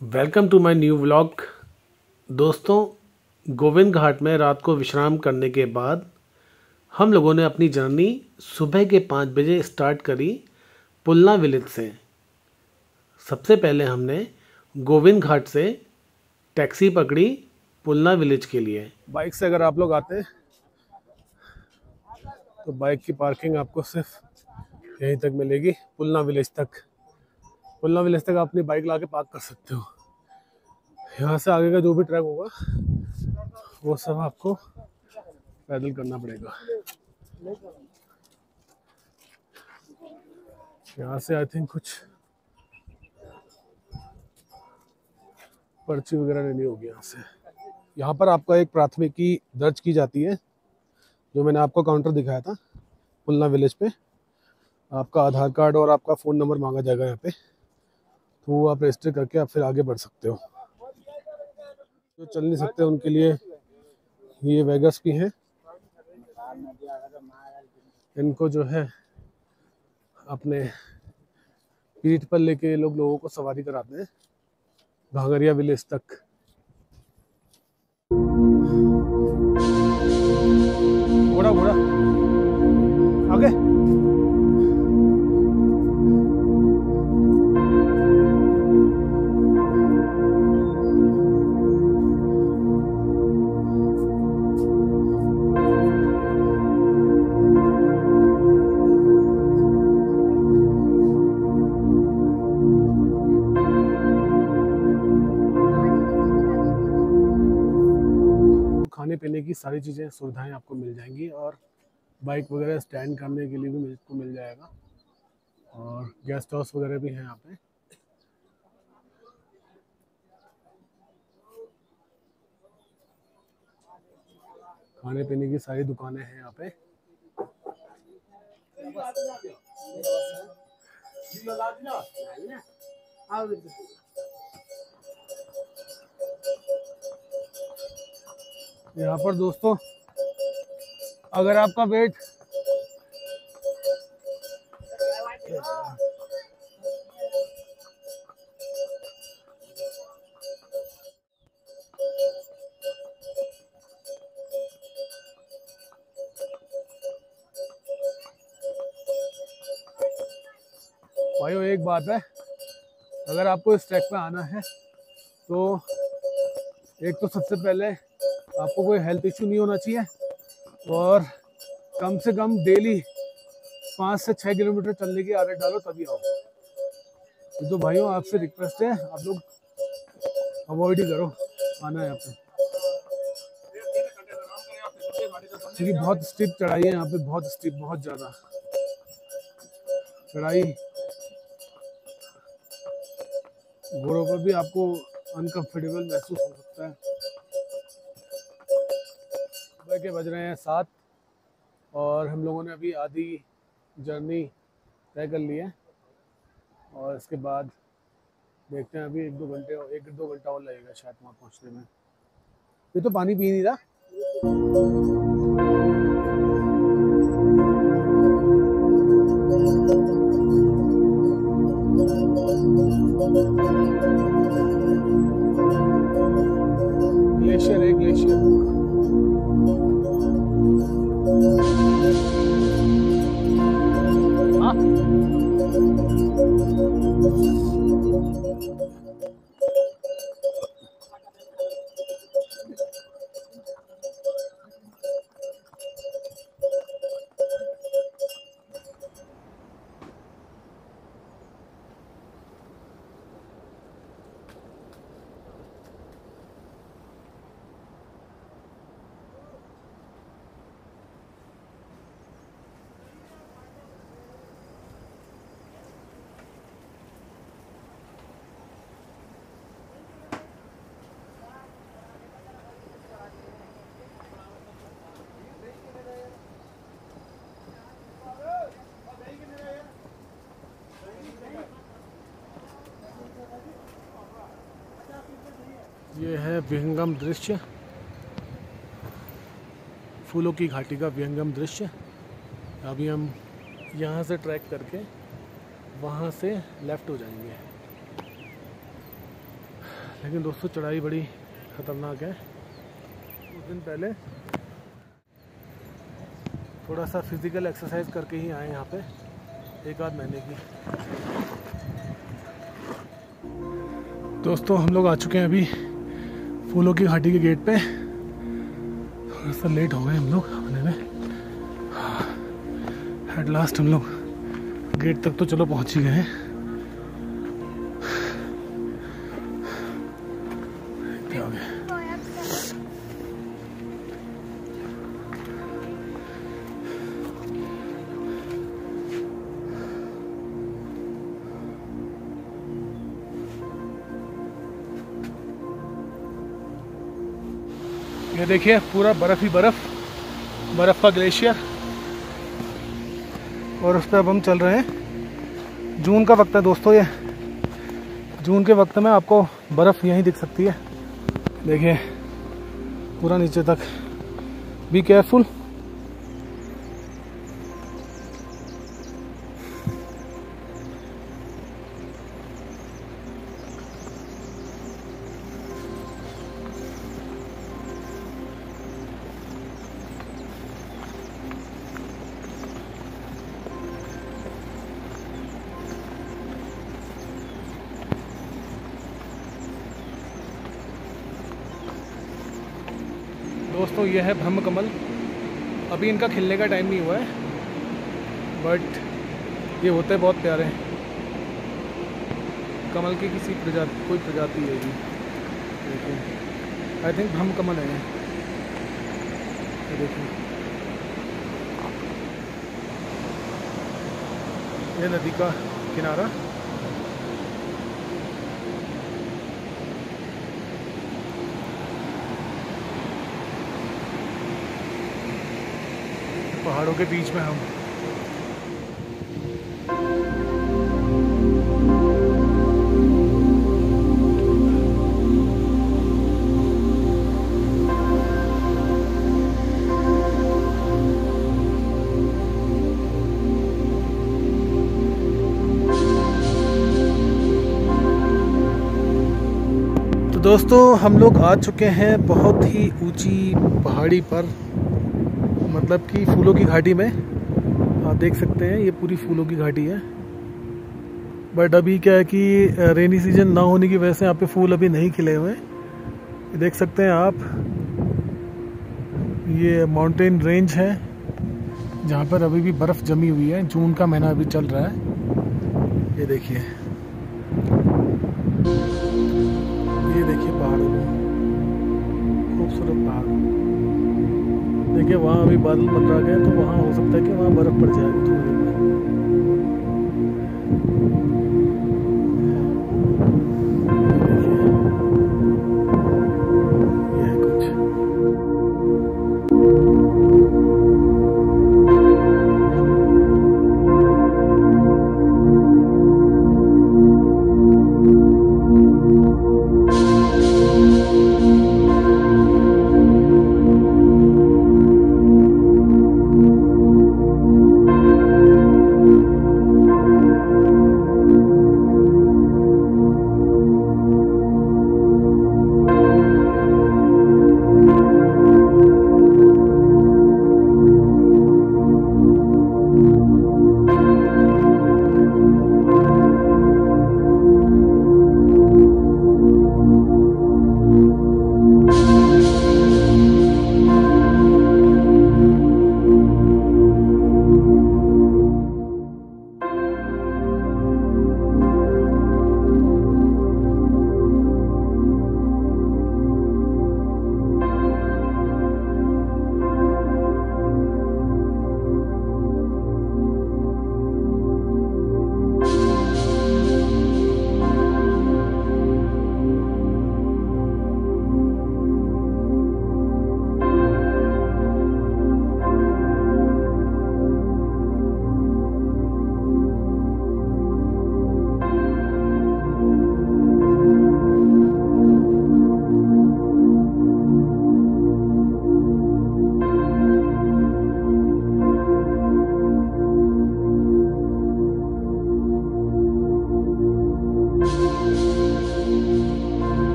Welcome to my new vlog. दोस्तों, गोविंद घाट में रात को विश्राम करने के बाद हम लोगों ने अपनी जर्नी सुबह के 5 बजे स्टार्ट करी पुलना विलेज से। सबसे पहले हमने गोविंद घाट से टैक्सी पकड़ी पुलना विलेज के लिए। बाइक से अगर आप लोग आते तो बाइक की पार्किंग आपको सिर्फ यहीं तक मिलेगी। पुलना विलेज तक आप अपनी बाइक ला के पार्क कर सकते हो। यहाँ से आगे का जो भी ट्रैक होगा वो सब आपको पैदल करना पड़ेगा। यहाँ से आई थिंक कुछ पर्ची वगैरह लेनी होगी। यहाँ पर आपका एक प्राथमिकी दर्ज की जाती है, जो मैंने आपको काउंटर दिखाया था पुलना विलेज पे। आपका आधार कार्ड और आपका फ़ोन नंबर मांगा जाएगा यहाँ पे, तो वो आप रजिस्टर करके आप फिर आगे बढ़ सकते हो। जो चल नहीं सकते उनके लिए ये वैगस भी हैं। इनको जो है अपने पीठ पर लेके लोग लोगों को सवारी कराते हैं घांगरिया विलेज तक। घोड़ा घोड़ा आगे। खाने पीने की सारी चीज़ें सुविधाएं आपको मिल जाएंगी और बाइक वगैरह स्टैंड करने के लिए भी आपको मिल जाएगा और गेस्ट हाउस वगैरह भी हैं यहाँ पे। खाने पीने की सारी दुकानें हैं यहाँ पे। यहाँ पर दोस्तों अगर आपका वेट भाइयों, एक बात है, अगर आपको इस ट्रैक पे आना है तो एक तो सबसे पहले आपको कोई हेल्थ इश्यू नहीं होना चाहिए और कम से कम डेली 5 से 6 किलोमीटर चलने की आदत डालो, तभी आओ। तो भाइयों, आपसे रिक्वेस्ट है, आप लोग अवॉइड ही करो आना यहाँ पे, क्योंकि बहुत स्टीप चढ़ाई है यहाँ पे, बहुत स्टीप, बहुत ज़्यादा चढ़ाई। घोड़ों पर भी आपको अनकंफर्टेबल महसूस हो सकता है। सुबह के बज रहे हैं 7 और हम लोगों ने अभी आधी जर्नी तय कर ली है और इसके बाद देखते हैं। अभी 1-2 घंटा और लगेगा शायद वहाँ पहुँचने में। ये तो पानी पी नहीं रहा। ग्लेशियर है, ग्लेशियर। हाँ, ये है विहंगम दृश्य, फूलों की घाटी का विहंगम दृश्य। अभी हम यहाँ से ट्रैक करके वहाँ से लेफ़्ट हो जाएंगे। लेकिन दोस्तों चढ़ाई बड़ी ख़तरनाक है। कुछ दिन पहले थोड़ा सा फिज़िकल एक्सरसाइज करके ही आए यहाँ पे, 1 आध महीने की। दोस्तों हम लोग आ चुके हैं अभी फूलों की घाटी के गेट पे। थोड़ा सा लेट हो गए हम लोग आने में। एट लास्ट हम लोग गेट तक तो चलो पहुंच ही गए हैं। क्या हो गया? ये देखिए पूरा बर्फ ही बर्फ का ग्लेशियर, और उस पर अब हम चल रहे हैं। जून का वक्त है दोस्तों, ये जून के वक्त में आपको बर्फ़ यहीं दिख सकती है। देखिए पूरा नीचे तक। Be careful. दोस्तों ये है ब्रह्म कमल। अभी इनका खिलने का टाइम नहीं हुआ है, बट ये होते बहुत प्यारे हैं। कमल की किसी प्रजाति, कोई प्रजाति है ये, देखिए आई थिंक ब्रह्म कमल है ये। देखिए ये नदी का किनारा। पहाड़ों के बीच में हम। तो दोस्तों हम लोग आ चुके हैं बहुत ही ऊंची पहाड़ी पर, मतलब कि फूलों की घाटी में। आप देख सकते हैं ये पूरी फूलों की घाटी है। बट अभी क्या है कि रेनी सीजन ना होने की वजह से यहाँ पे फूल अभी नहीं खिले हुए हैं। देख सकते हैं आप, ये माउंटेन रेंज है जहाँ पर अभी भी बर्फ़ जमी हुई है। जून का महीना अभी चल रहा है। ये देखिए पहाड़ों में खूबसूरत पहाड़। देखिए वहाँ अभी बादल मंडरा गए, तो वहाँ हो सकता है कि वहाँ बर्फ़ पड़ जाएगी थोड़ी देर में। ये कुछ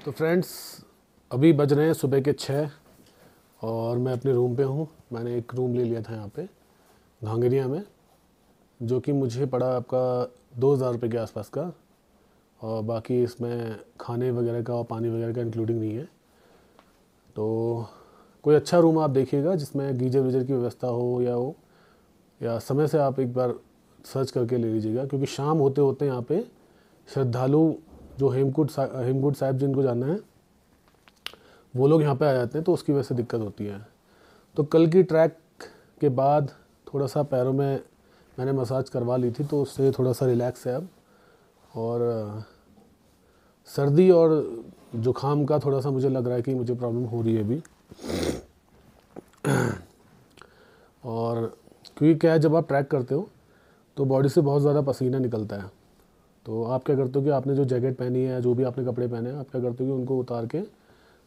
तो फ्रेंड्स, अभी बज रहे हैं सुबह के 6 और मैं अपने रूम पे हूँ। मैंने एक रूम ले लिया था यहाँ पे घांगरिया में, जो कि मुझे पड़ा आपका 2000 रुपये के आसपास का, और बाकी इसमें खाने वगैरह का और पानी वगैरह का इंक्लूडिंग नहीं है। तो कोई अच्छा रूम आप देखिएगा जिसमें गीजर वीजर की व्यवस्था हो, या समय से आप एक बार सर्च करके ले लीजिएगा, क्योंकि शाम होते होते यहाँ पे श्रद्धालु जो हेमकूट साहिब जिनको जाना है वो लोग यहाँ पे आ जाते हैं, तो उसकी वजह से दिक्कत होती है। तो कल की ट्रैक के बाद थोड़ा सा पैरों में मैंने मसाज करवा ली थी, तो उससे थोड़ा सा रिलैक्स है अब। और सर्दी और जुखाम का थोड़ा सा मुझे लग रहा है कि मुझे प्रॉब्लम हो रही है अभी। और क्योंकि क्या है, जब आप ट्रैक करते हो तो बॉडी से बहुत ज़्यादा पसीना निकलता है। तो आप क्या करते हो कि आपने जो जैकेट पहनी है, जो भी आपने कपड़े पहने हैं, आप क्या करते हो कि उनको उतार के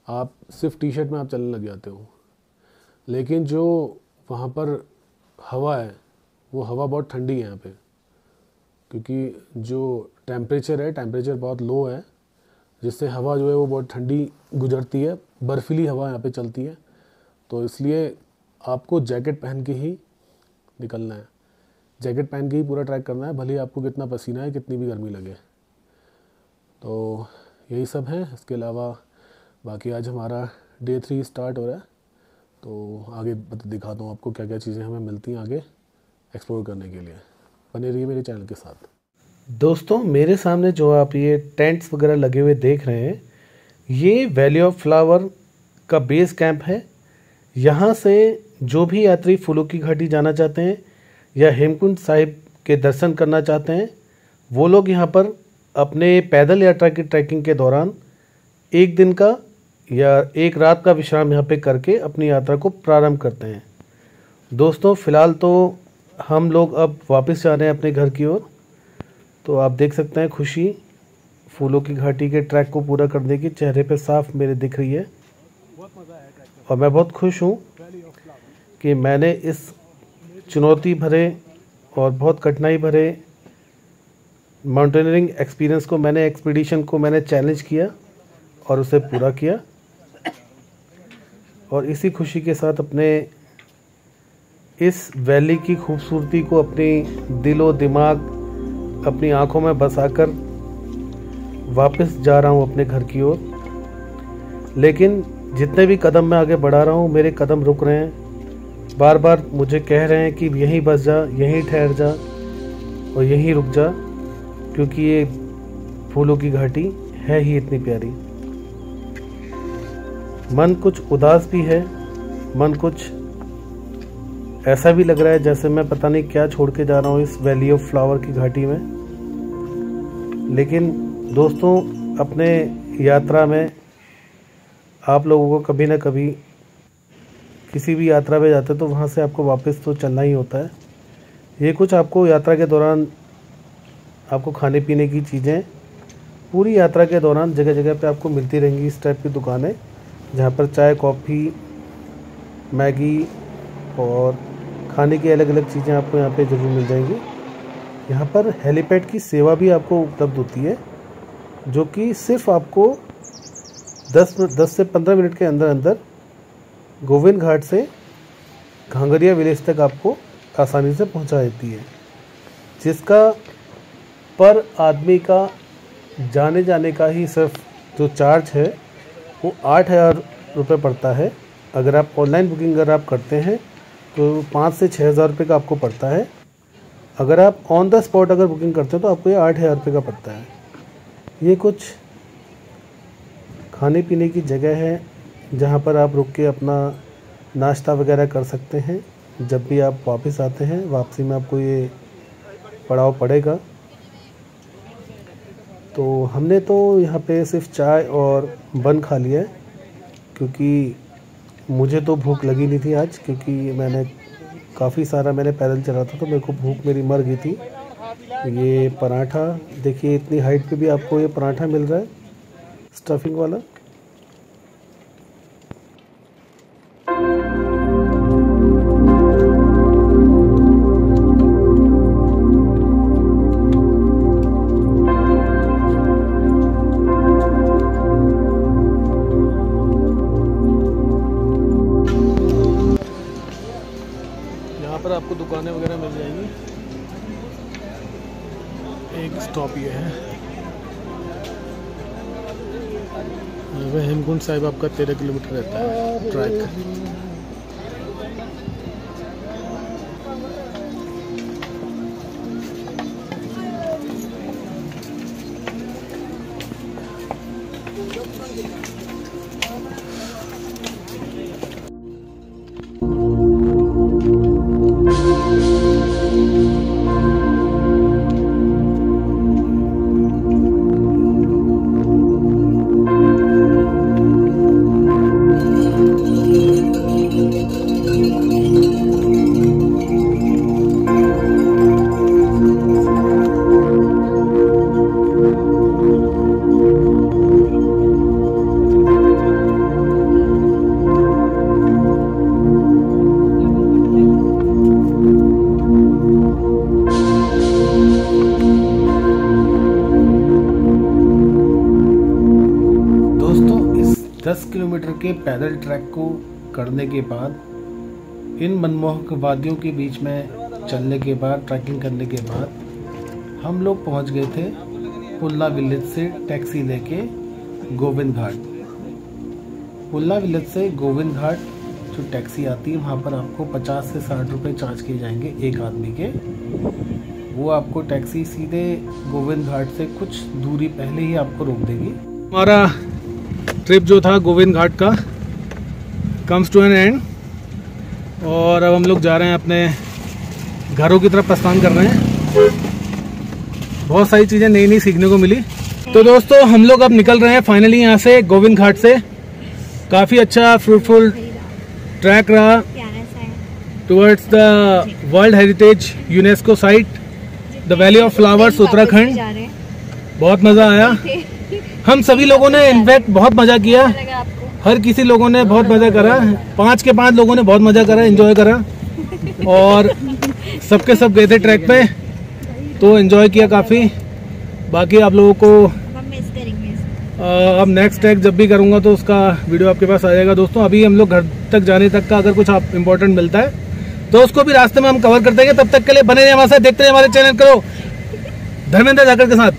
आप सिर्फ टी शर्ट में आप चलने लग जाते हो। लेकिन जो वहाँ पर हवा है, वो हवा बहुत ठंडी है यहाँ पे, क्योंकि जो टेम्परेचर बहुत लो है, जिससे हवा जो है वो बहुत ठंडी गुजरती है, बर्फीली हवा यहाँ पे चलती है। तो इसलिए आपको जैकेट पहन के ही निकलना है, जैकेट पहन के ही पूरा ट्रैक करना है, भले ही आपको कितना पसीना है, कितनी भी गर्मी लगे। तो यही सब है। इसके अलावा बाकी आज हमारा डे 3 स्टार्ट हो रहा है, तो आगे दिखाता हूँ आपको क्या क्या चीज़ें हमें मिलती हैं आगे एक्सप्लोर करने के लिए। बने रहिए मेरे चैनल के साथ। दोस्तों, मेरे सामने जो आप ये टेंट्स वगैरह लगे हुए देख रहे हैं, ये वैली ऑफ फ्लावर का बेस कैंप है। यहाँ से जो भी यात्री फूलों की घाटी जाना चाहते हैं या हेमकुंड साहिब के दर्शन करना चाहते हैं, वो लोग यहाँ पर अपने पैदल यात्रा की ट्रैकिंग के दौरान एक दिन का या एक रात का विश्राम यहाँ पे करके अपनी यात्रा को प्रारंभ करते हैं। दोस्तों, फ़िलहाल तो हम लोग अब वापस जा रहे हैं अपने घर की ओर। तो आप देख सकते हैं खुशी फूलों की घाटी के ट्रैक को पूरा करने की चेहरे पे साफ मेरे दिख रही है। और मैं बहुत खुश हूँ कि मैंने इस चुनौती भरे और बहुत कठिनाई भरे माउंटेनियरिंग एक्सपीडिशन को मैंने चैलेंज किया और उसे पूरा किया। और इसी खुशी के साथ अपने इस वैली की खूबसूरती को अपनी दिलो दिमाग, अपनी आंखों में बसाकर वापस जा रहा हूँ अपने घर की ओर। लेकिन जितने भी कदम मैं आगे बढ़ा रहा हूँ, मेरे कदम रुक रहे हैं, बार बार मुझे कह रहे हैं कि यहीं बस जा, यहीं ठहर जा और यहीं रुक जा, क्योंकि ये फूलों की घाटी है ही इतनी प्यारी। मन कुछ उदास भी है, मन कुछ ऐसा भी लग रहा है जैसे मैं पता नहीं क्या छोड़ के जा रहा हूँ इस वैली ऑफ फ्लावर की घाटी में। लेकिन दोस्तों, अपने यात्रा में आप लोगों को कभी ना कभी किसी भी यात्रा पे जाते तो वहाँ से आपको वापस तो चलना ही होता है। ये कुछ आपको यात्रा के दौरान आपको खाने पीने की चीज़ें पूरी यात्रा के दौरान जगह जगह पे आपको मिलती रहेंगी। इस टाइप की दुकानें जहाँ पर चाय, कॉफ़ी, मैगी और खाने की अलग अलग चीज़ें आपको यहाँ पे ज़रूर मिल जाएंगी। यहाँ पर हेलीपैड की सेवा भी आपको उपलब्ध होती है, जो कि सिर्फ आपको 10 से 15 मिनट के अंदर अंदर गोविंद घाट से घांगरिया विलेज तक आपको आसानी से पहुँचा देती है, जिसका पर आदमी का जाने का ही सिर्फ जो चार्ज है वो 8,000 रुपये पड़ता है। अगर आप ऑनलाइन बुकिंग करते हैं तो 5 से 6,000 रुपये का आपको पड़ता है। अगर आप ऑन द स्पॉट अगर बुकिंग करते हो तो आपको ये 8,000 रुपये का पड़ता है। ये कुछ खाने पीने की जगह है जहाँ पर आप रुक के अपना नाश्ता वगैरह कर सकते हैं। जब भी आप वापस आते हैं, वापसी में आपको ये पड़ाव पड़ेगा। तो हमने तो यहाँ पे सिर्फ चाय और बन खा लिया है, क्योंकि मुझे तो भूख लगी नहीं थी आज, क्योंकि मैंने काफ़ी सारा पैदल चला था तो मेरे को भूख मेरी मर गई थी। ये पराठा देखिए, इतनी हाइट पे भी आपको ये पराठा मिल रहा है स्टफिंग वाला। दुकानें वगैरह मिल जाएंगी। एक स्टॉप ये है, वह हेमकुंड साहिब आपका 13 किलोमीटर रहता है ट्रैक। दोस्तों, इस 10 किलोमीटर के पैदल ट्रैक को करने के बाद, इन मनमोहक वादियों के बीच में चलने के बाद, ट्रैकिंग करने के बाद हम लोग पहुंच गए थे पुल्ला विलेज से टैक्सी लेके गोविंद घाट। पुल्ला विलेज से गोविंद घाट जो टैक्सी आती है, वहाँ पर आपको 50 से 60 रुपये चार्ज किए जाएंगे एक आदमी के। वो आपको टैक्सी सीधे गोविंद घाट से कुछ दूरी पहले ही आपको रोक देगी। हमारा ट्रिप जो था गोविंद घाट का कम्स टू एन एंड, और अब हम लोग जा रहे हैं अपने घरों की तरफ प्रस्थान कर रहे हैं। बहुत सारी चीज़ें नई नई सीखने को मिली। तो दोस्तों, हम लोग अब निकल रहे हैं फाइनली यहाँ से गोविंद घाट से। काफ़ी अच्छा फ्रूटफुल ट्रैक रहा towards the world heritage UNESCO site, the valley of flowers, Uttarakhand. बहुत मज़ा आया। हम सभी लोगों ने इनफैक्ट बहुत मज़ा किया। हर किसी लोगों ने बहुत मज़ा करा। 5 के 5 लोगों ने बहुत मज़ा करा, एंजॉय करा, और सबके सब गए थे ट्रैक पे, तो एंजॉय किया काफ़ी। बाकी आप लोगों को अब नेक्स्ट ट्रैक जब भी करूँगा तो उसका वीडियो आपके पास आ जाएगा। दोस्तों, अभी हम लोग घर तक जाने तक का अगर कुछ आप इम्पोर्टेंट मिलता है तो उसको भी रास्ते में हम कवर करते हैं। तब तक के लिए बने रहिए हमारे साथ, देखते रहिए हमारे चैनल को धर्मेंद्र जाकर के साथ।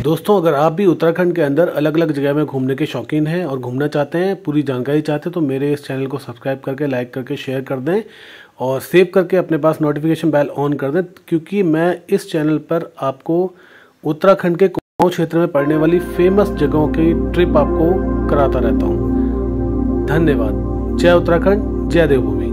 दोस्तों, अगर आप भी उत्तराखंड के अंदर अलग अलग जगह में घूमने के शौकीन हैं और घूमना चाहते हैं, पूरी जानकारी चाहते हैं, तो मेरे इस चैनल को सब्सक्राइब करके, लाइक करके, शेयर कर दें और सेव करके अपने पास नोटिफिकेशन बेल ऑन कर दें, क्योंकि मैं इस चैनल पर आपको उत्तराखंड के कुमाऊं क्षेत्र में पड़ने वाली फेमस जगहों की ट्रिप आपको कराता रहता हूँ। धन्यवाद। जय उत्तराखंड, जय देवभूमि।